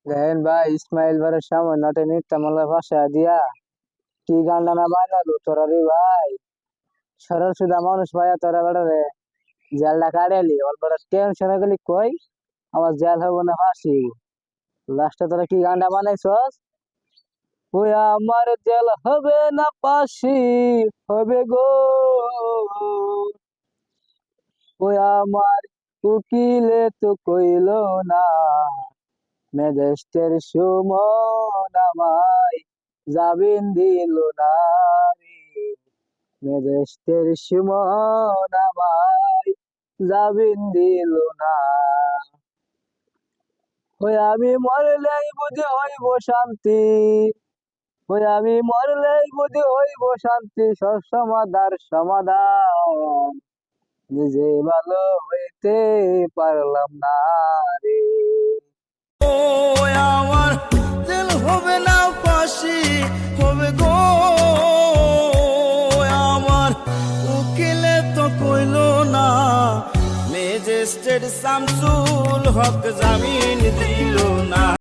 দেখেন ভাই, ইসমাইল ভাইয়ের সামনে নাটে নিত্যামালার ভাষা দিয়া কি গান না বানালো তোরা রে ভাই। সরল সুদা মানুষ ভাইয়া তোরা বেড়া রে জেলটা কাটাইলি ওর বেড়া টেনশন হয়ে গেলি কই আমার জেল হবো না ফাঁসি। লাস্টে তোরা কি গানটা বানাইছস? ওই আমার জেল হবে না ফাঁসি হবে গো, ওই আমার উকিলে তো কইলো না মেজেস্টের সুমন আমায় জামিন দিল না রে, মেজেস্টের সুমন আমায় জামিন দিল না। ওই আমি মরলেই বুঝি হইব শান্তি, ওই আমি মরলেই বুঝি হইব শান্তি, সব সমাধার সমাধান নিজে ভালো হইতে পারলাম না রে। ও আমার জেল হবে না ফাঁসি হবে গো, আমার উকিলে তো কইলো না ম্যাজিস্ট্রেট শামসুল হক জামিন দিল না।